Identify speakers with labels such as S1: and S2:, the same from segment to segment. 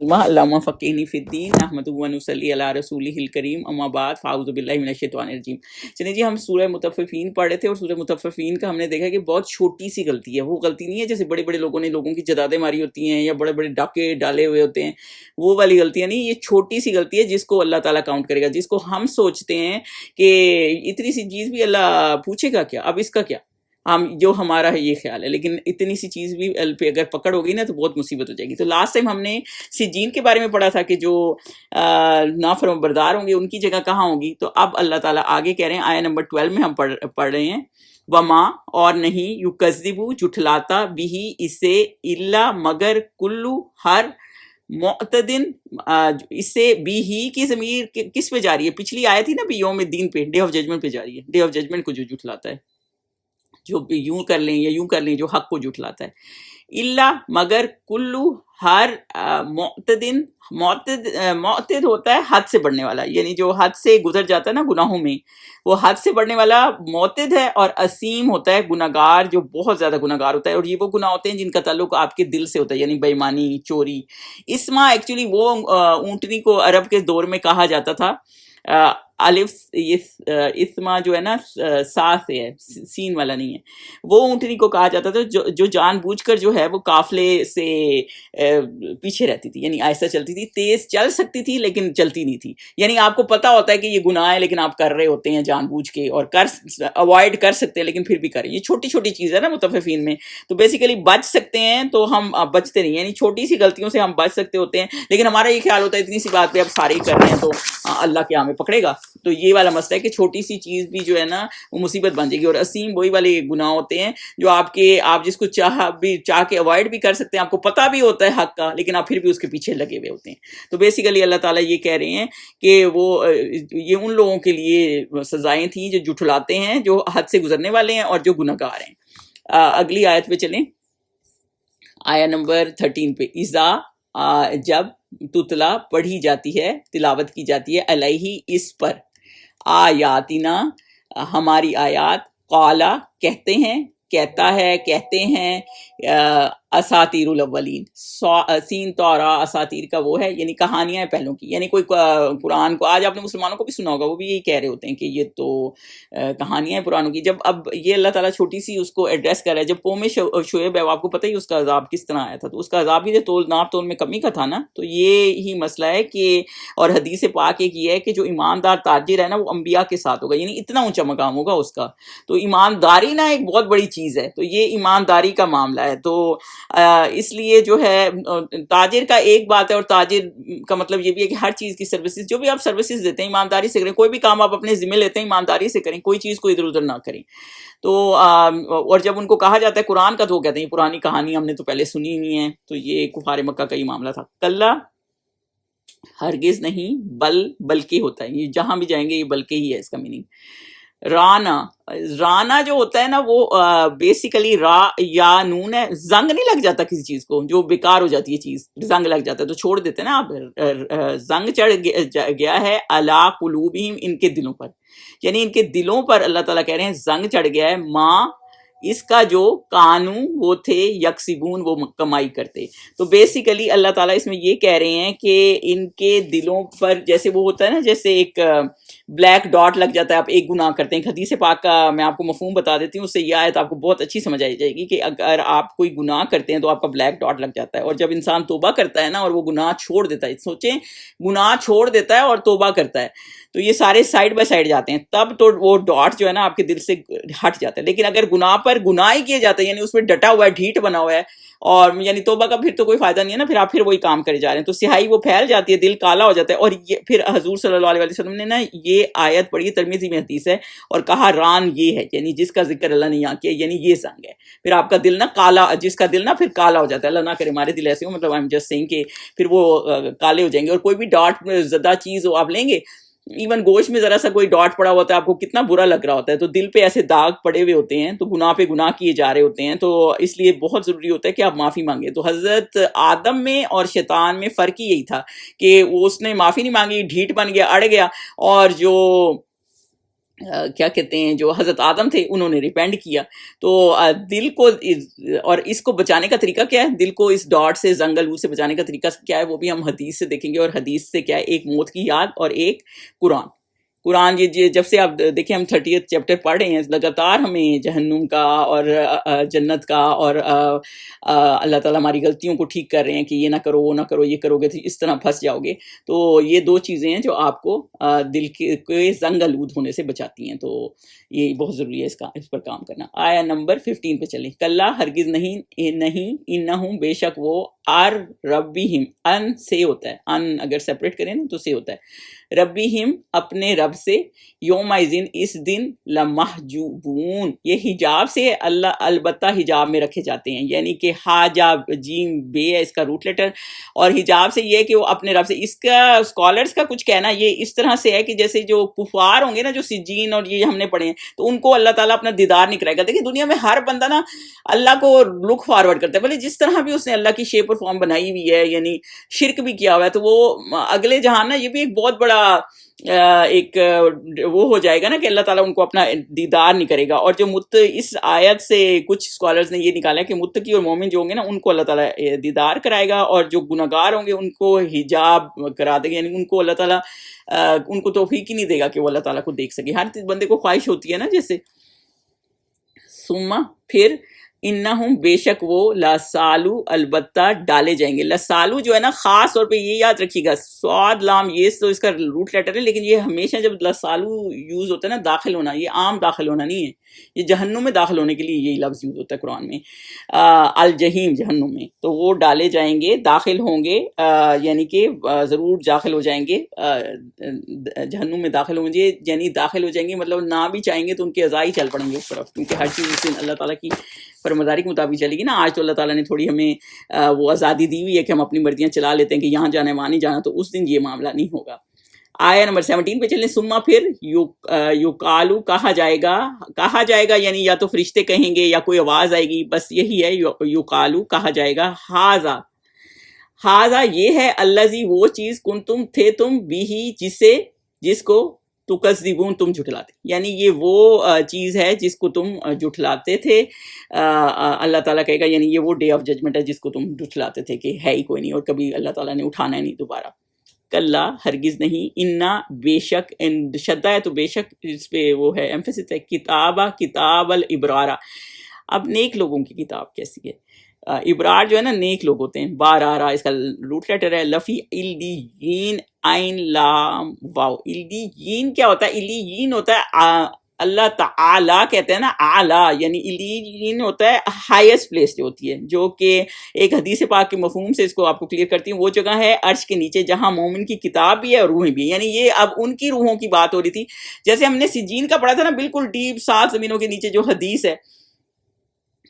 S1: اللہم فقہنی فی الدین نحمدہ و نصلی علی رسولہ الکریم اما بعد فاعوذ باللہ من الشیطان الرجیم۔ چلیے جی، ہم سورہ مطففین پڑھ رہے تھے اور سورہ مطففین کا ہم نے دیکھا کہ بہت چھوٹی سی غلطی ہے۔ وہ غلطی نہیں ہے جیسے بڑے بڑے لوگوں نے لوگوں کی جدادیں ماری ہوتی ہیں یا بڑے بڑے ڈاکے ڈالے ہوئے ہوتے ہیں، وہ والی غلطیاں نہیں، یہ چھوٹی سی غلطی ہے جس کو اللہ تعالیٰ کاؤنٹ کرے گا، جس کو ہم سوچتے ہیں کہ اتنی سی چیز بھی اللہ پوچھے گا کیا، اب اس کا کیا، ہم جو ہمارا ہے یہ خیال ہے، لیکن اتنی سی چیز بھی پہ اگر پکڑ ہوگی نا تو بہت مصیبت ہو جائے گی۔ تو لاسٹ ٹائم ہم نے سجین کے بارے میں پڑھا تھا کہ جو نافرمان بردار ہوں گے ان کی جگہ کہاں ہوگی، تو اب اللہ تعالیٰ آگے کہہ رہے ہیں، آیہ نمبر 12 میں ہم پڑھ رہے ہیں، وما اور نہیں، یکذبو جھٹلاتا بھی اسے، الا مگر، کلو ہر، معتدن، اس سے بھی ہی کی ضمیر کس پہ جاری ہے؟ پچھلی آیت تھی نا بھی یوم الدین پہ، ڈے آف ججمنٹ پہ جاری ہے، ڈے آف ججمنٹ کو جو جھٹلاتا ہے، جو یوں کر لیں یا یوں کر لیں، جو حق کو جھٹلاتا ہے، اللہ مگر، کلو ہر، معتدن، معتد ہوتا ہے حد سے بڑھنے والا، یعنی جو حد سے گزر جاتا ہے نا گناہوں میں، وہ حد سے بڑھنے والا معتد ہے، اور اسیم ہوتا ہے گناہگار جو بہت زیادہ گناہگار ہوتا ہے، اور یہ وہ گناہ ہوتے ہیں جن کا تعلق آپ کے دل سے ہوتا ہے، یعنی بے ایمانی، چوری۔ اسما ایکچولی وہ اونٹنی کو عرب کے دور میں کہا جاتا تھا، الف اسما جو ہے نا سا سے ہے، سین والا نہیں ہے، وہ اونٹنی کو کہا جاتا تھا جو جان بوجھ کر جو ہے وہ قافلے سے پیچھے رہتی تھی، یعنی آہستہ چلتی تھی، تیز چل سکتی تھی لیکن چلتی نہیں تھی، یعنی آپ کو پتا ہوتا ہے کہ یہ گناہ ہے لیکن آپ کر رہے ہوتے ہیں جان بوجھ کے، اور اوائڈ کر سکتے ہیں لیکن پھر بھی کریں۔ یہ چھوٹی چھوٹی چیز ہے نا متففین میں، تو بیسیکلی بچ سکتے ہیں تو ہم بچتے نہیں، یعنی چھوٹی سی غلطیوں سے ہم بچ سکتے ہوتے ہیں، لیکن ہمارا یہ خیال ہوتا ہے اتنی سی بات پہ اب سارے ہی کر رہے ہیں تو اللہ کیا ہمیں پکڑے گا۔ تو یہ والا مسئلہ ہے کہ چھوٹی سی چیز بھی جو ہے نا وہ مصیبت بن جائے گی، اور اسیم وہی والے گناہ ہوتے ہیں جو آپ جس کو چاہ کے اوائڈ بھی کر سکتے ہیں، آپ کو پتہ بھی ہوتا ہے حق کا، لیکن آپ پھر بھی اس کے پیچھے لگے ہوئے ہوتے ہیں۔ تو بیسیکلی اللہ تعالیٰ یہ کہہ رہے ہیں کہ وہ یہ ان لوگوں کے لیے سزائیں تھیں جو جھٹلاتے ہیں، جو حد سے گزرنے والے ہیں اور جو گناہگار ہیں۔ اگلی آیت پہ چلیں، آیا نمبر 13 پہ، اذا جب، تتلا پڑھی جاتی ہے، تلاوت کی جاتی ہے، علیہ اس پر، آیاتنا ہماری آیات، قالا کہتے ہیں، کہتا ہے، کہتے ہیں، اساطیر الاولین، سین تورا، اساطیر کا وہ ہے یعنی کہانیاں پہلوں کی، یعنی کوئی قرآن کو آج آپ نے مسلمانوں کو بھی سنا ہوگا، وہ بھی یہی کہہ رہے ہوتے ہیں کہ یہ تو کہانیاں ہیں پرانوں کی۔ جب اب یہ اللہ تعالیٰ چھوٹی سی اس کو ایڈریس کر رہا ہے، جب قوم شعیب ہے، آپ کو پتہ ہی اس کا عذاب کس طرح آیا تھا، تو اس کا عذاب بھی ناپ تول میں کمی کا تھا نا، تو یہ ہی مسئلہ ہے کہ، اور حدیث پاک ایک یہ ہے کہ جو ایماندار تاجر ہے نا وہ انبیاء کے ساتھ ہوگا، یعنی اتنا اونچا مقام ہوگا اس کا، تو ایمانداری نا ایک بہت بڑی چیز ہے، تو یہ ایمانداری کا معاملہ ہے۔ تو اس لیے جو ہے تاجر کا ایک بات ہے، اور تاجر کا مطلب یہ بھی ہے کہ ہر چیز کی سروسز، جو بھی آپ سروسز دیتے ہیں ایمانداری سے کریں، کوئی بھی کام آپ اپنے ذمہ لیتے ہیں ایمانداری سے کریں، کوئی چیز کو ادھر ادھر نہ کریں۔ تو اور جب ان کو کہا جاتا ہے قرآن کا، تو وہ کہتے ہیں پرانی کہانی ہم نے تو پہلے سنی نہیں ہے، تو یہ کفار مکہ کا ہی معاملہ تھا۔ کلا ہرگز نہیں، بلکہ ہوتا ہے، یہ جہاں بھی جائیں گے یہ بلکہ ہی ہے اس کا میننگ۔ رانا جو ہوتا ہے نا وہ بیسیکلی را یا نون ہے، زنگ نہیں لگ جاتا کسی چیز کو، جو بیکار ہو جاتی ہے چیز، زنگ لگ جاتا ہے تو چھوڑ دیتے ہیں نا آپ، زنگ چڑھ گیا ہے علی قلوبہم، ان کے دلوں پر، یعنی ان کے دلوں پر اللہ تعالیٰ کہہ رہے ہیں زنگ چڑھ گیا ہے، ماں اس کا جو کانو وہ تھے، یکسبون وہ کمائی کرتے۔ تو بیسیکلی اللہ تعالیٰ اس میں یہ کہہ رہے ہیں کہ ان کے دلوں پر جیسے وہ ہوتا ہے نا، جیسے ایک بلیک ڈاٹ لگ جاتا ہے، آپ ایک گناہ کرتے ہیں۔ حدیث پاک کا میں آپ کو مفہوم بتا دیتی ہوں، اس سے یہ آیت آپ کو بہت اچھی سمجھ آئی جائے گی کہ اگر آپ کوئی گناہ کرتے ہیں تو آپ کا بلیک ڈاٹ لگ جاتا ہے، اور جب انسان توبہ کرتا ہے نا اور وہ گناہ چھوڑ دیتا ہے، سوچیں گناہ چھوڑ دیتا ہے اور توبہ کرتا ہے، تو یہ سارے سائڈ بائی سائڈ جاتے ہیں، تب تو وہ ڈاٹ جو ہے نا آپ کے دل سے ہٹ جاتا ہے۔ لیکن اگر گناہ پر گناہ ہی کیا جاتا ہے، یعنی اس میں ڈٹا ہوا ہے، ڈھیٹ بنا ہوا ہے، اور یعنی توبہ کا پھر تو کوئی فائدہ نہیں ہے نا، پھر آپ پھر وہی کام کرے جا رہے ہیں، تو سیاہی وہ پھیل جاتی ہے، دل کالا ہو جاتا ہے۔ اور یہ پھر حضور صلی اللہ علیہ وسلم نے نا یہ آیت پڑھی، ترمذی میں حدیث ہے، اور کہا ران یہ ہے، یعنی جس کا ذکر اللہ نے یہاں کیا، یعنی یہ زنگ ہے، پھر آپ کا دل نا کالا، جس کا دل نا پھر کالا ہو جاتا ہے، اللہ نہ کرے ہمارے دل ایسے ہو، مطلب I'm just saying کہ پھر وہ کالے ہو جائیں گے، اور کوئی بھی ڈاٹ زدہ چیز ہو آپ لیں گے، ایون گوشت میں ذرا سا کوئی ڈاٹ پڑا ہوتا ہے، آپ کو کتنا برا لگ رہا ہوتا ہے، تو دل پہ ایسے داغ پڑے ہوئے ہوتے ہیں، تو گناہ پہ گناہ کیے جا رہے ہوتے ہیں، تو اس لیے بہت ضروری ہوتا ہے کہ آپ معافی مانگیں۔ تو حضرت آدم میں اور شیطان میں فرق ہی یہی تھا کہ اس نے معافی نہیں مانگی، ڈھیٹ بن گیا، اڑ گیا، اور جو کیا کہتے ہیں جو حضرت آدم تھے انہوں نے ریپینڈ کیا. تو دل کو اور اس کو بچانے کا طریقہ کیا ہے, دل کو اس ڈاٹ سے زنگل سے بچانے کا طریقہ کیا ہے, وہ بھی ہم حدیث سے دیکھیں گے. اور حدیث سے کیا ہے, ایک موت کی یاد اور ایک قرآن. یہ جب سے آپ دیکھیں ہم 30th چیپٹر پڑھ رہے ہیں, لگاتار ہمیں جہنم کا اور جنت کا اور اللہ تعالیٰ ہماری غلطیوں کو ٹھیک کر رہے ہیں کہ یہ نہ کرو وہ نہ کرو, یہ کرو گے تو اس طرح پھنس جاؤ گے. تو یہ 2 چیزیں ہیں جو آپ کو دل کے زنگ آلود ہونے سے بچاتی ہیں. تو یہ بہت ضروری ہے اس پر کام کرنا. آیا نمبر 15 پہ چلیں. کلا ہرگز نہیں انہم بے شک وہ آر ربہم, ان سے ہوتا ہے, ان اگر سیپریٹ کریں نا تو سے ہوتا ہے, ربہم اپنے رب سے, یومئذ اس دن لمحجوبون یہ حجاب سے اللہ البتہ حجاب میں رکھے جاتے ہیں, یعنی کہ حاجاب جیم بے ہے اس کا روٹ لیٹر, اور حجاب سے یہ ہے کہ وہ اپنے رب سے. اس کا اسکالرس کا کچھ کہنا یہ اس طرح سے ہے کہ جیسے جو کفار ہوں گے نا, جو سجین اور یہ ہم نے پڑھے ہیں, تو ان کو اللہ تعالیٰ اپنا دیدار نہیں کرائے گا. دیکھیں دنیا میں ہر بندہ نا اللہ کو لک فارورڈ کرتا ہے, بھلے جس طرح بھی اس نے اللہ کی شیپ اور فارم بنائی ہوئی ہے, یعنی شرک بھی کیا ہوا ہے, تو وہ اگلے جہان نا یہ بھی ایک بہت بڑا ایک وہ ہو جائے گا نا کہ اللہ تعالیٰ ان کو اپنا دیدار نہیں کرے گا. اور جو اس آیت سے کچھ اسکالرز نے یہ نکالا کہ متقی اور مومن جو ہوں گے نا ان کو اللہ تعالیٰ دیدار کرائے گا, اور جو گناہگار ہوں گے ان کو حجاب کرا دے گا, یعنی ان کو اللہ تعالیٰ ان کو توفیق ہی نہیں دے گا کہ وہ اللہ تعالیٰ کو دیکھ سکے. ہر بندے کو خواہش ہوتی ہے نا جیسے. ثم پھر انہم بے شک وہ لسالو البتہ ڈالے جائیں گے. لسالو جو ہے نا خاص طور پہ یہ یاد رکھیے گا, سواد لام یہ تو اس کا روٹ لیٹر ہے, لیکن یہ ہمیشہ جب لسالو یوز ہوتا ہے نا داخل ہونا, یہ عام داخل ہونا نہیں ہے, یہ جہنم میں داخل ہونے کے لیے یہی لفظ یوز ہوتا ہے قرآن میں. الجحیم جہنم میں, تو وہ ڈالے جائیں گے, داخل ہوں گے, یعنی کہ ضرور داخل ہو جائیں گے جہنم میں, داخل ہوں گے یعنی داخل ہو جائیں گے مطلب نہ بھی چاہیں گے تو ان کے اعضاء چل پڑیں گے اس طرف, کیونکہ ہر چیز اس دن اللہ تعالیٰ کی فرمانبرداری کے مطابق چلے گی نا. آج تو اللہ تعالیٰ نے تھوڑی ہمیں وہ آزادی دی ہوئی ہے کہ ہم اپنی مرضیاں چلا لیتے ہیں کہ یہاں جانا ہے وہاں نہیں جانا, تو اس دن یہ معاملہ نہیں ہوگا. آیا نمبر 17 پہ چلیں. سما پھر یقالو کہا جائے گا یعنی یا تو فرشتے کہیں گے یا کوئی آواز آئے گی, بس یہی ہے, یقالو کہا جائے گا, ہاذا یہ ہے, الذی وہ چیز کنتم تھے تم بھی جس کو تکذبون تم جھٹلاتے, یعنی یہ وہ چیز ہے جس کو تم جھٹلاتے تھے. اللہ تعالیٰ کہے گا یعنی یہ وہ ڈے آف ججمنٹ ہے جس کو تم جھٹلاتے تھے کہ ہے ہی کوئی نہیں اور کبھی اللہ تعالیٰ نے اٹھانا ہے نہیں دوبارہ. کلا ہرگز نہیں, انا بے شک, شدہ ہے تو بے شک اس پہ وہ ہے ایمفیسس ہے, کتاب الابرارہ. اب نیک لوگوں کی کتاب کیسی ہے؟ ابرار جو ہے نا نیک لوگ ہوتے ہیں, بارارا اس کا روٹ لیٹر ہے, لفی الدین عین لام واو. الدین کیا ہوتا ہے؟ الدین ہوتا ہے اللہ تعالیٰ کہتے ہیں نا اعلیٰ, یعنی الدین ہوتا ہے ہائیسٹ پلیس جو ہوتی ہے, جو کہ ایک حدیث پاک کے مفہوم سے اس کو آپ کو کلیئر کرتی ہوں. وہ جگہ ہے عرش کے نیچے جہاں مومن کی کتاب بھی ہے اور روحیں بھی ہیں, یعنی یہ اب ان کی روحوں کی بات ہو رہی تھی. جیسے ہم نے سجین کا پڑھا تھا نا, بالکل ڈیپ 7 زمینوں کے نیچے جو حدیث ہے,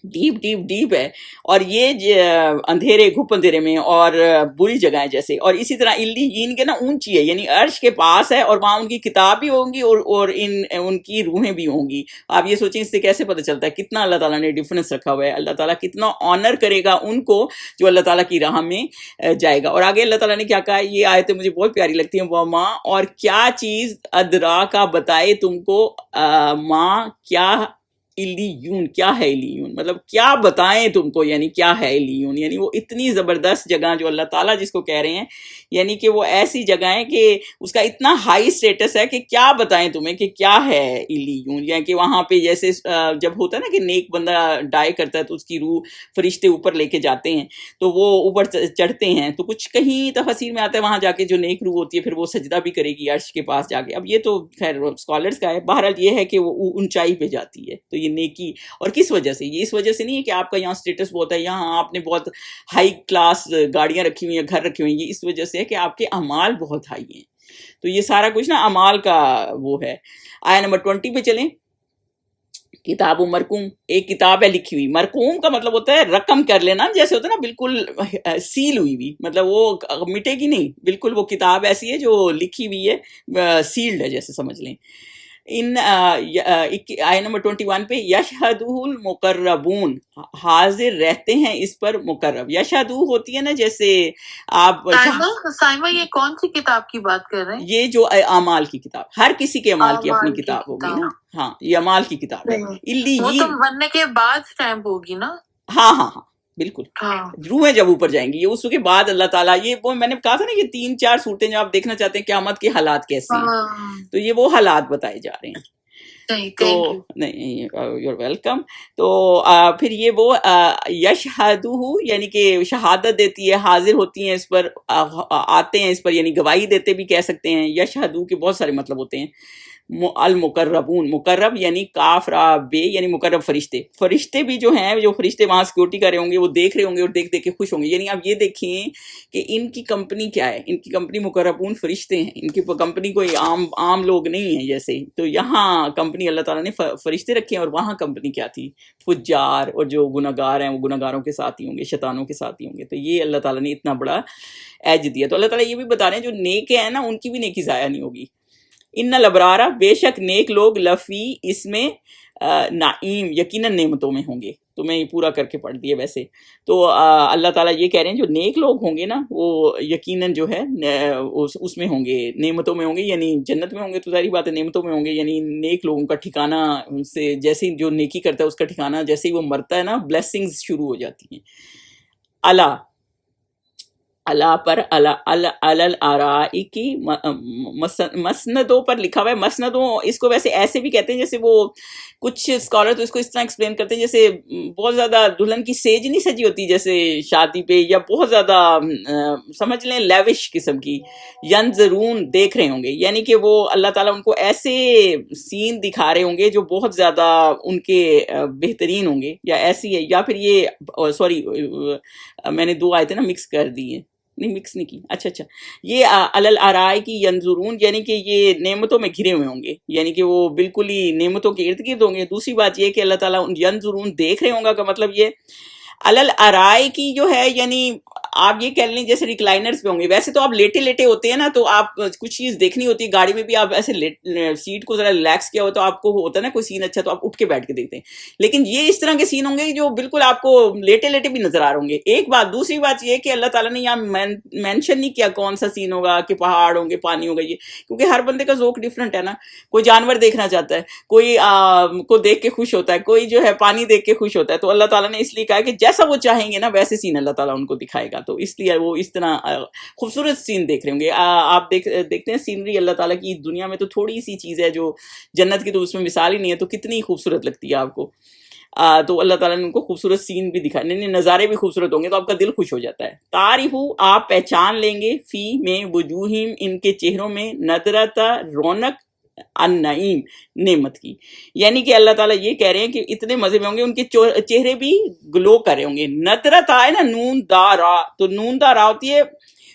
S1: ڈیپ ہے, اور یہ اندھیرے گھپ اندھیرے میں اور بری جگہیں جیسے. اور اسی طرح الدین کے نا اونچی ہے, یعنی عرش کے پاس ہے, اور وہاں ان کی کتاب بھی ہوں گی اور ان کی روحیں بھی ہوں گی. آپ یہ سوچیں اس سے کیسے پتہ چلتا ہے کتنا اللہ تعالیٰ نے ڈیفرنس رکھا ہوا ہے, اللہ تعالیٰ کتنا آنر کرے گا ان کو جو اللہ تعالیٰ کی راہ میں جائے گا. اور آگے اللہ تعالیٰ نے کیا کہا, یہ آیتیں مجھے بہت پیاری لگتی ہیں. وما, اور کیا چیز ادرا کا بتائے تم کو, ماں کیا علیون, کیا ہے علیون, مطلب کیا بتائیں تم کو, یعنی کیا ہے علیون, یعنی وہ اتنی زبردست جگہ جو اللہ تعالیٰ جس کو کہہ رہے ہیں, یعنی کہ وہ ایسی جگہ ہے کہ اس کا اتنا ہائی سٹیٹس ہے کہ کیا بتائیں تمہیں کہ کیا ہے علیون. یعنی کہ وہاں پہ جیسے جب ہوتا ہے نا کہ نیک بندہ ڈائی کرتا ہے تو اس کی روح فرشتے اوپر لے کے جاتے ہیں, تو وہ اوپر چڑھتے ہیں, تو کچھ کہیں تفسیر میں آتا ہے وہاں جا کے جو نیک روح ہوتی ہے پھر وہ سجدہ بھی کرے گی عرش کے پاس جا کے. اب یہ تو خیر اسکالرس کا ہے, بہرحال یہ ہے کہ وہ اونچائی پہ جاتی ہے. تو یہ نیکی, اور کس وجہ سے, یہ اس وجہ سے نہیں ہے کہ آپ کا یہاں سٹیٹس بہت ہے, یہاں آپ نے بہت ہائی کلاس گاڑیاں رکھی ہوئی ہیں, گھر رکھے ہوئے ہیں, یہ اس وجہ سے ہے کہ آپ کے اعمال بہت ہائی ہیں. تو یہ سارا کچھ نا اعمال کا وہ ہے. آیا نمبر 20 پہ چلیں. کتاب و مرقوم, ایک کتاب ہے لکھی ہوئی. مرقوم کا مطلب ہوتا ہے رقم کر لینا, جیسے ہوتا ہے نا بالکل سیل ہوئی ہوئی, مطلب وہ مٹے گی نہیں, بالکل وہ کتاب ایسی ہے جو لکھی ہوئی ہے, سیلڈ ہے جیسے سمجھ لیں. ان آیت نمبر 21 پہ یشہدہ المقربون، حاضر رہتے ہیں اس پر مقرب. یشہدہ ہوتی ہے نا جیسے آپ
S2: سائمہ یہ کون سی کتاب کی بات کر رہے ہیں؟
S1: یہ جو اعمال کی کتاب، ہر کسی کے اعمال کی اپنی
S2: اعمال کی
S1: کتاب ہوگی نا.
S2: کتاب،
S1: ہاں یہ اعمال کی کتاب ہے.
S2: وہ تو مرنے کے بعد اسٹیمپ ہوگی نا.
S1: ہاں ہاں ہاں بالکل،
S2: ہاں
S1: روحیں جب اوپر جائیں گی یہ اس کے بعد اللہ تعالیٰ، یہ وہ میں نے کہا تھا نا کہ 3-4 صورتیں جو آپ دیکھنا چاہتے ہیں قیامت کے حالات کیسے ہیں،
S2: ہاں
S1: تو یہ وہ حالات بتائے جا رہے ہیں.
S2: صحیح،
S1: تو
S2: تھینک یو.
S1: نہیں یور ویلکم. تو پھر یہ وہ یشہدہ یعنی کہ شہادت دیتی ہے، حاضر ہوتی ہیں اس پر، آتے ہیں اس پر، یعنی گواہی دیتے بھی کہہ سکتے ہیں. یشہدہ کے بہت سارے مطلب ہوتے ہیں. المقربون، مقرب یعنی کاف را بے یعنی مقرب فرشتے. فرشتے بھی جو ہیں، جو فرشتے وہاں سیکورٹی کر رہے ہوں گے وہ دیکھ رہے ہوں گے اور دیکھ دیکھ کے خوش ہوں گے. یعنی آپ یہ دیکھیں کہ ان کی کمپنی کیا ہے، ان کی کمپنی مقربون فرشتے ہیں، ان کی کمپنی کوئی عام لوگ نہیں ہیں جیسے. تو یہاں کمپنی اللہ تعالیٰ نے فرشتے رکھے ہیں، اور وہاں کمپنی کیا تھی، فجار اور جو گناہگار ہیں وہ گناہگاروں کے ساتھ ہی ہوں گے، شیطانوں کے ساتھ ہی ہوں گے. تو یہ اللہ تعالیٰ نے اتنا بڑا ایج دیا. تو اللہ تعالیٰ یہ بھی بتا رہے ہیں جو نیک ہیں نا ان کی بھی نیکی ضائع نہیں ہوگی. ان الابرارہ، بے شک نیک لوگ، لفی اس میں نعیم یقیناً نعمتوں میں ہوں گے. تو میں یہ پورا کر کے پڑھ دیا ویسے. تو اللہ تعالیٰ یہ کہہ رہے ہیں جو نیک لوگ ہوں گے نا وہ یقیناً جو ہے اس میں ہوں گے، نعمتوں میں ہوں گے، یعنی جنت میں ہوں گے. تو ظاہری بات ہے نعمتوں میں ہوں گے، یعنی نیک لوگوں کا ٹھکانہ سے جیسے ہی جو نیکی کرتا ہے اس کا ٹھکانہ جیسے ہی وہ مرتا ہے نا بلیسنگز شروع ہو جاتی ہیں. اللہ اللہ پر الارائکی مسندوں پر لکھا ہوا ہے. مسندوں اس کو ویسے ایسے بھی کہتے ہیں جیسے وہ کچھ اسکالر تو اس کو اس طرح ایکسپلین کرتے ہیں جیسے بہت زیادہ دلہن کی سیج نہیں سجی ہوتی جیسے شادی پہ، یا بہت زیادہ سمجھ لیں لیوش قسم کی. ینظرون دیکھ رہے ہوں گے، یعنی کہ وہ اللہ تعالیٰ ان کو ایسے سین دکھا رہے ہوں گے جو بہت زیادہ ان کے بہترین ہوں گے، یا ایسی ہے. یا پھر یہ سوری میں نے 2 آیتیں نا مکس کر دی ہیں، نہیں مکس نہیں کی، اچھا یہ الارائے کی ینظرون یعنی کہ یہ نعمتوں میں گھرے ہوئے ہوں گے، یعنی کہ وہ بالکل ہی نعمتوں کے ارد گرد ہوں گے. دوسری بات یہ کہ اللہ تعالیٰ ینظرون دیکھ رہے ہوں گا کا مطلب یہ الارائے کی جو ہے، یعنی آپ یہ کہہ لیں جیسے ریکلائنرز پہ ہوں گے. ویسے تو آپ لیٹے لیٹے ہوتے ہیں نا تو آپ کچھ چیز دیکھنی ہوتی ہے، گاڑی میں بھی آپ ایسے سیٹ کو ذرا ریلیکس کیا ہو تو آپ کو ہوتا ہے نا کوئی سین اچھا تو آپ اٹھ کے بیٹھ کے دیکھتے ہیں. لیکن یہ اس طرح کے سین ہوں گے جو بالکل آپ کو لیٹے لیٹے بھی نظر آ رہے ہوں گے. ایک بات. دوسری بات یہ کہ اللہ تعالیٰ نے یہاں مینشن نہیں کیا کون سا سین ہوگا، کہ پہاڑ ہوں گے، پانی ہوگا، یہ کیونکہ ہر بندے کا ذوق ڈفرینٹ ہے نا. کوئی جانور دیکھنا چاہتا ہے، کوئی کو دیکھ کے خوش ہوتا ہے، کوئی جو ہے پانی دیکھ کے خوش ہوتا ہے. تو اللہ تعالیٰ نے اس لیے کہا کہ جیسا وہ چاہیں گے نا ویسے سین اللہ تعالیٰ ان کو دکھائے گا. تو اس لیے وہ اس طرح خوبصورت سین دیکھ رہے ہوں گے. آپ دیکھتے ہیں سینری اللہ تعالیٰ کی دنیا میں تو تھوڑی سی چیز ہے جو جنت کی تو اس میں مثال ہی نہیں ہے، تو کتنی خوبصورت لگتی ہے آپ کو. تو اللہ تعالیٰ نے ان کو خوبصورت سین بھی دکھا، نہیں نظارے بھی خوبصورت ہوں گے تو آپ کا دل خوش ہو جاتا ہے. تعریف آپ پہچان لیں گے، فی میں وجوہم ان کے چہروں میں، ندرت رونق النعیم نعمت کی. یعنی کہ اللہ تعالیٰ یہ کہہ رہے ہیں کہ اتنے مزے میں ہوں گے، ان کے چہرے بھی گلو کر رہے ہوں گے. ندرت آئے نا نون دا را، تو نون دا را ہوتی ہے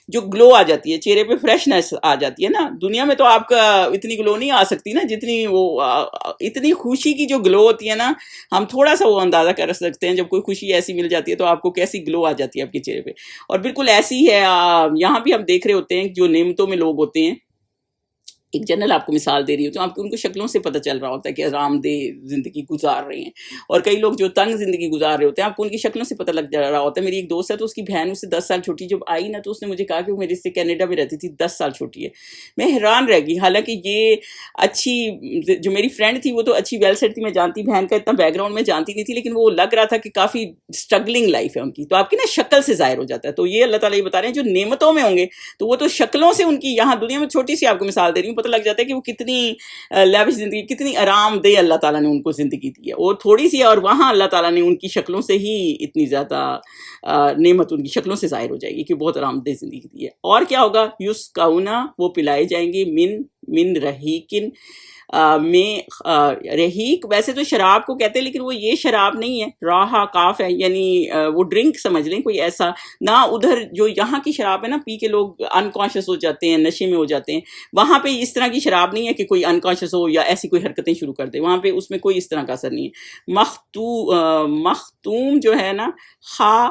S1: جو گلو آ جاتی ہے چہرے پہ، فریشنس آ جاتی ہے نا. دنیا میں تو آپ کا اتنی گلو نہیں آ سکتی نا جتنی وہ اتنی خوشی کی جو گلو ہوتی ہے نا، ہم تھوڑا سا وہ اندازہ کر سکتے ہیں. جب کوئی خوشی ایسی مل جاتی ہے تو آپ کو کیسی گلو آ جاتی ہے آپ کے چہرے پہ. اور بالکل ایسی ہے یہاں بھی ہم دیکھ رہے ہوتے ہیں جو نعمتوں میں لوگ ہوتے ہیں. ایک جنرل آپ کو مثال دے رہی ہوتی ہوں، آپ کو ان کو شکلوں سے پتہ چل رہا ہوتا ہے کہ آرام دہ زندگی گزار رہے ہیں. اور کئی لوگ جو تنگ زندگی گزار رہے ہوتے ہیں آپ کو ان کی شکلوں سے پتہ لگ جا رہا ہوتا ہے. میری ایک دوست ہے تو اس کی بہن اس سے 10 سال چھوٹی، جب آئی نا تو اس نے مجھے کہا کہ وہ میرے سے کینیڈا میں رہتی تھی، 10 سال چھوٹی ہے. میں حیران رہ گئی، حالانکہ یہ اچھی جو میری فرینڈ تھی وہ تو اچھی ویل سیٹ تھی، میں جانتی بہن کا اتنا بیک گراؤنڈ میں جانتی نہیں تھی، لیکن وہ لگ رہا تھا کہ کافی اسٹرگلنگ لائف ہے ان کی. تو آپ کی نا شکل سے ظاہر ہو جاتا ہے. تو یہ اللہ تعالیٰ یہ بتا رہے ہیں جو نعمتوں میں ہوں گے تو وہ تو شکلوں سے ان کی، یہاں دنیا میں چھوٹی سی آپ کو مثال دے رہی ہوں، پتہ لگ جاتا ہے کہ وہ کتنی لیوش زندگی، کتنی آرام دہ اللہ تعالیٰ نے ان کو زندگی دی ہے. اور تھوڑی سی، اور وہاں اللہ تعالیٰ نے ان کی شکلوں سے ہی اتنی زیادہ نعمت ان کی شکلوں سے ظاہر ہو جائے گی کہ بہت آرام دہ زندگی دی ہے. اور کیا ہوگا، یسقونا وہ پلائے جائیں گے، من رحیقن میں رحیق ویسے تو شراب کو کہتے ہیں لیکن وہ یہ شراب نہیں ہے، راہا کاف ہے، یعنی وہ ڈرنک سمجھ لیں کوئی ایسا نہ. ادھر جو یہاں کی شراب ہے نا پی کے لوگ انکانشیس ہو جاتے ہیں، نشے میں ہو جاتے ہیں. وہاں پہ اس طرح کی شراب نہیں ہے کہ کوئی انکانشیس ہو یا ایسی کوئی حرکتیں شروع کر دے، وہاں پہ اس میں کوئی اس طرح کا اثر نہیں ہے. مختوم جو ہے نا، خا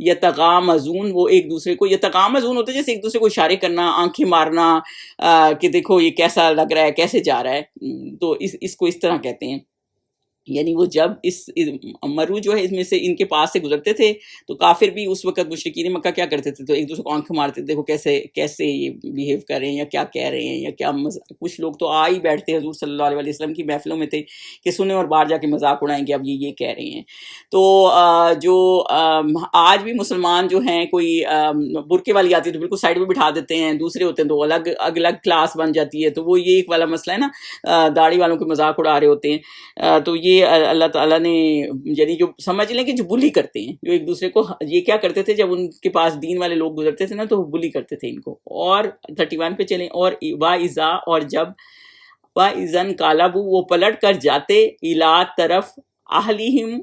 S1: یتغامزون، وہ ایک دوسرے کو، یتغامزون ہوتے جیسے ایک دوسرے کو اشارے کرنا، آنکھیں مارنا، کہ دیکھو یہ کیسا لگ رہا ہے، کیسے جا رہا ہے، تو اس کو اس طرح کہتے ہیں. یعنی وہ جب اس مرو جو ہے اس میں سے ان کے پاس سے گزرتے تھے تو کافر بھی اس وقت مشرکین مکہ کیا کرتے تھے، تو ایک دوسرے کو آنکھیں مارتے تھے، دیکھو کیسے یہ بیہیو کر رہے ہیں یا کیا کہہ رہے ہیں یا کیا کچھ لوگ تو آ ہی بیٹھتے حضور صلی اللہ علیہ وسلم کی محفلوں میں تھے کہ سنیں اور باہر جا کے مذاق اڑائیں گے اب یہ کہہ رہے ہیں. تو جو آج بھی مسلمان جو ہیں کوئی برقعے والی آتی ہے تو بالکل سائڈ پہ بٹھا دیتے ہیں، دوسرے ہوتے ہیں تو الگ کلاس بن جاتی ہے، تو وہ یہ ایک والا مسئلہ ہے نا، داڑھی والوں کے مذاق اڑا رہے ہوتے ہیں. تو یہ اللہ تعالیٰ نے یعنی جو سمجھ لیں کہ جو بلی کرتے ہیں، جو ایک دوسرے کو یہ کیا کرتے تھے جب ان کے پاس دین والے لوگ گزرتے تھے نا تو بلی کرتے تھے ان کو. اور 31 پہ چلیں، اور وَإِذَا، اور جب وَإِذَا انقلبوا، وہ پلٹ کر جاتے، اِلیٰ طرف اہلہم،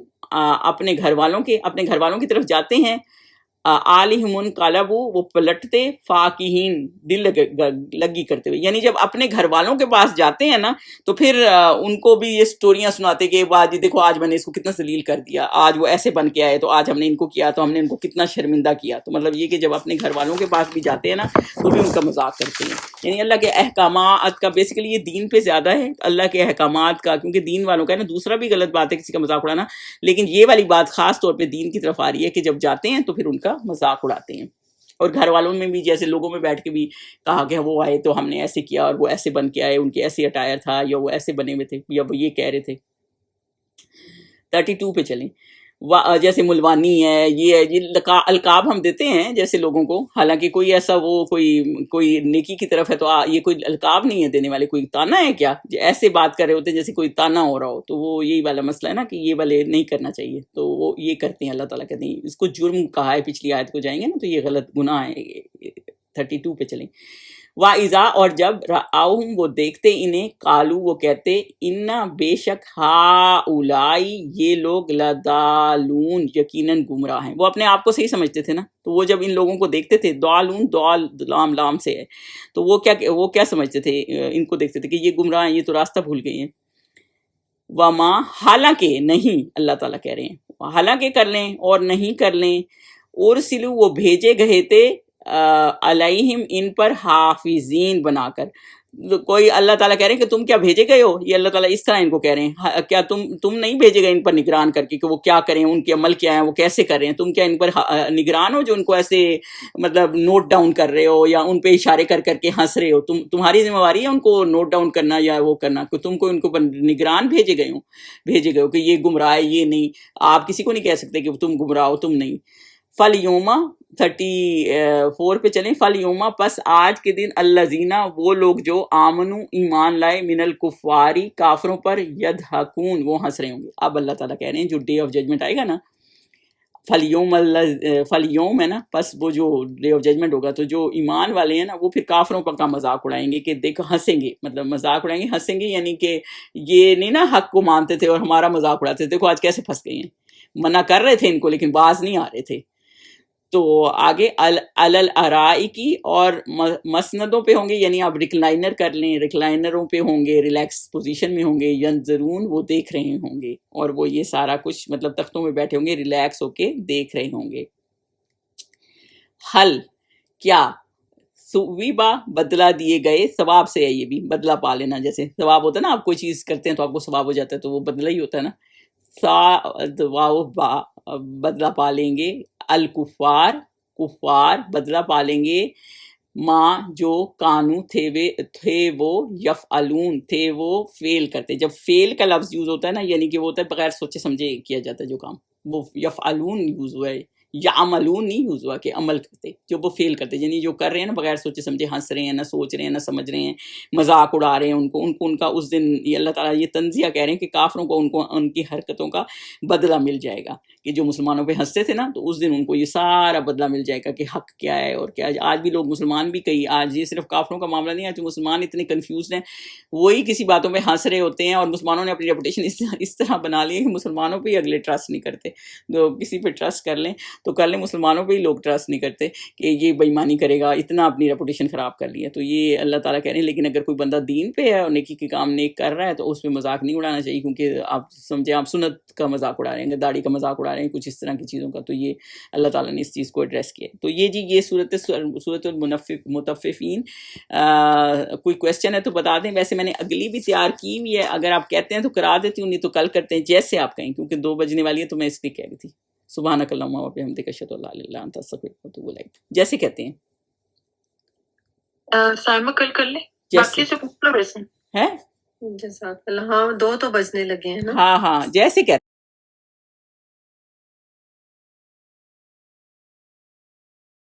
S1: اپنے گھر والوں کی طرف جاتے ہیں، آلہم انقلبوا، وہ پلٹتے، فاکہین، دل لگی کرتے ہوئے. یعنی جب اپنے گھر والوں کے پاس جاتے ہیں نا تو پھر ان کو بھی یہ سٹوریاں سناتے کہ واہ جی دیکھو آج میں نے اس کو کتنا ذلیل کر دیا، آج وہ ایسے بن کے آئے تو آج ہم نے ان کو کیا تو ہم نے ان کو کتنا شرمندہ کیا. تو مطلب یہ کہ جب اپنے گھر والوں کے پاس بھی جاتے ہیں نا تو بھی ان کا مذاق کرتے ہیں. یعنی اللہ کے احکامات کا بیسیکلی یہ دین پہ زیادہ ہے، اللہ کے احکامات کا، کیونکہ دین والوں کا ہے نا. دوسرا بھی غلط بات ہے کسی کا مذاق اڑانا، لیکن یہ والی بات خاص طور پہ دین کی طرف آ رہی ہے کہ جب جاتے ہیں تو پھر ان کا مذاق اڑاتے ہیں. اور گھر والوں میں بھی جیسے لوگوں میں بیٹھ کے بھی کہا کہ وہ آئے تو ہم نے ایسے کیا اور وہ ایسے بن کے آئے، ان کے ایسے اٹائر تھا یا وہ ایسے بنے ہوئے تھے یا وہ یہ کہہ رہے تھے. 32 پہ چلیں. جیسے ملوانی ہے، یہ القاب ہم دیتے ہیں جیسے لوگوں کو، حالانکہ کوئی ایسا وہ کوئی نیکی کی طرف ہے تو یہ کوئی القاب نہیں ہے دینے والے، کوئی تانا ہے کیا، ایسے بات کر رہے ہوتے ہیں جیسے کوئی تانا ہو رہا ہو. تو وہ یہی والا مسئلہ ہے نا کہ یہ والے نہیں کرنا چاہیے، تو وہ یہ کرتے ہیں. اللہ تعالیٰ کہتے ہیں اس کو جرم کہا ہے، پچھلی آیت کو جائیں گے نا تو یہ غلط گناہ ہے. 32 پہ چلیں. وَإِذَا، اور جب رَأَوْهُمْ، وہ دیکھتے انہیں، قالو، وہ کہتے، اِنَّا، بے شک، ہَؤُلَاءِ، یہ لوگ، لَضَالُونَ، یقیناً گمراہ ہیں. وہ اپنے آپ کو صحیح سمجھتے تھے نا، تو وہ جب ان لوگوں کو دیکھتے تھے، ضالون، ضال لام سے ہے، تو وہ کیا سمجھتے تھے، ان کو دیکھتے تھے کہ یہ گمراہ ہیں، یہ تو راستہ بھول گئے ہیں. وما، حالانکہ نہیں، اللہ تعالیٰ کہہ رہے ہیں حالانکہ کر لیں اور نہیں کر لیں، ارسلو، وہ بھیجے گئے تھے، علیہم، ان پر، حافظین، بنا کر. کوئی اللہ تعالیٰ کہہ رہے ہیں کہ تم کیا بھیجے گئے ہو، یہ اللہ تعالیٰ اس طرح ان کو کہہ رہے ہیں، کیا تم نہیں بھیجے گئے ان پر نگران کر کے کہ وہ کیا کریں، ان کے عمل کیا ہیں، وہ کیسے کر رہے ہیں، تم کیا ان پر نگران ہو جو ان کو ایسے مطلب نوٹ ڈاؤن کر رہے ہو یا ان پہ اشارے کر کے ہنس رہے ہو. تمہاری ذمہ داری ہے ان کو نوٹ ڈاؤن کرنا یا وہ کرنا، کہ تم کو ان کو نگران بھیجے گئے ہو کہ یہ گمراہ ہے، یہ نہیں. آپ کسی کو نہیں کہہ سکتے کہ تم گمراہ ہو، تم نہیں. فَالْيَوْمَ، 34 پہ چلیں. فَالْيَوْمَ، پس آج کے دن، الَّذِينَ، وہ لوگ جو، آمنو، ایمان لائے، من الکفاری، کافروں پر، یضحکون، وہ ہنس رہے ہوں گے. اب اللہ تعالیٰ کہہ رہے ہیں جو ڈے آف ججمنٹ آئے گا نا، فَالْيَوْمَ ہے نا، پس وہ جو ڈے آف ججمنٹ ہوگا تو جو ایمان والے ہیں نا وہ پھر کافروں کا مذاق اڑائیں گے کہ دیکھو، ہنسیں گے، مطلب مذاق اڑائیں گے، ہنسیں گے. یعنی کہ یہ نہیں نا حق کو مانتے تھے اور ہمارا مذاق اڑاتے تھے، دیکھو آج کیسے پھنس گئے ہیں. منع کر رہے تھے ان کو لیکن باز نہیں آ رہے تھے. تو آگے الارائکی، اور مسندوں پہ ہوں گے، یعنی آپ ریکلائنر کر لیں، ریکلائنروں پہ ہوں گے، ریلیکس پوزیشن میں ہوں گے. ینظرون، وہ دیکھ رہے ہوں گے، اور وہ یہ سارا کچھ مطلب تختوں میں بیٹھے ہوں گے، ریلیکس ہو کے دیکھ رہے ہوں گے. حل، کیا، ثویبا، بدلہ دیے گئے، ثواب سے ہے، یہ بھی بدلہ پا لینا. جیسے ثواب ہوتا ہے نا، آپ کوئی چیز کرتے ہیں تو آپ کو ثواب ہو جاتا ہے، تو وہ بدلہ ہی ہوتا ہے نا. بدلہ پا لیں گے. الکفار، کفار بدلہ پا لیں گے. ماں، جو، کانو، تھے وہ، یفعلون، تھے وہ فیل کرتے. جب فیل کا لفظ یوز ہوتا ہے نا، یعنی کہ وہ ہوتا ہے بغیر سوچے سمجھے کیا جاتا ہے جو کام، وہ یفعلون یوز ہوا ہے، یا عملون نہیں یوز ہوا کہ عمل کرتے، جو وہ فیل کرتے، یعنی جو کر رہے ہیں نا بغیر سوچے سمجھے، ہنس رہے ہیں، نہ سوچ رہے ہیں، نہ سمجھ رہے ہیں، مذاق اڑا رہے ہیں ان کا اس دن یہ اللہ تعالیٰ یہ تنزیہ کہہ رہے ہیں کہ کافروں کو ان کی حرکتوں کا بدلہ مل جائے گا. کہ جو مسلمانوں پہ ہنستے تھے نا تو اس دن ان کو یہ سارا بدلہ مل جائے گا کہ حق کیا ہے اور کیا ہے. آج بھی لوگ مسلمان بھی کئی، آج یہ صرف کافروں کا معاملہ نہیں ہے، جو مسلمان اتنے کنفیوزڈ ہیں وہی کسی باتوں میں ہنس رہے ہوتے ہیں، اور مسلمانوں نے اپنی ریپوٹیشن اس طرح بنا لی ہے کہ مسلمانوں پہ ہی اگلے ٹرسٹ نہیں کرتے، تو کسی پہ ٹرسٹ کر لیں. تو کل مسلمانوں پہ ہی لوگ ٹرسٹ نہیں کرتے کہ یہ بےایمانی کرے گا، اتنا اپنی ریپوٹیشن خراب کر لی ہے. تو یہ اللہ تعالیٰ کہہ رہے ہیں لیکن اگر کوئی بندہ دین پہ ہے اور نیکی کے کام نیک کر رہا ہے تو اس پہ مذاق نہیں اڑانا چاہیے، کیونکہ آپ سمجھیں آپ سنت کا مذاق اڑا رہے ہیں، داڑھی کا مذاق اڑا رہے ہیں، کچھ اس طرح کی چیزوں کا. تو یہ اللہ تعالیٰ نے اس چیز کو ایڈریس کیا. تو یہ جی یہ صورت المطففین. کوئی کویسچن ہے تو بتا دیں، ویسے میں نے اگلی بھی تیار کی ہوئی ہے، اگر آپ کہتے ہیں تو کرا دیتی ہوں، نہیں تو کل کرتے ہیں جیسے آپ کہیں، کیونکہ 2 بجنے والی ہے تو میں اس لیے کہہ رہی تھی. سبحانک اللہم و بحمدک اشہد ان لا الہ الا انت استغفرک و اتوب الیک، جیسے کہتے ہیں.
S2: سائمہ کل کر لیں،
S1: جیسے
S2: باقی سے پوچھ لو ویسے.
S1: ہے.
S3: جزاک اللہ. ہاں 2 تو بجنے لگے ہیں نا.
S1: ہاں جیسے کہتے ہیں.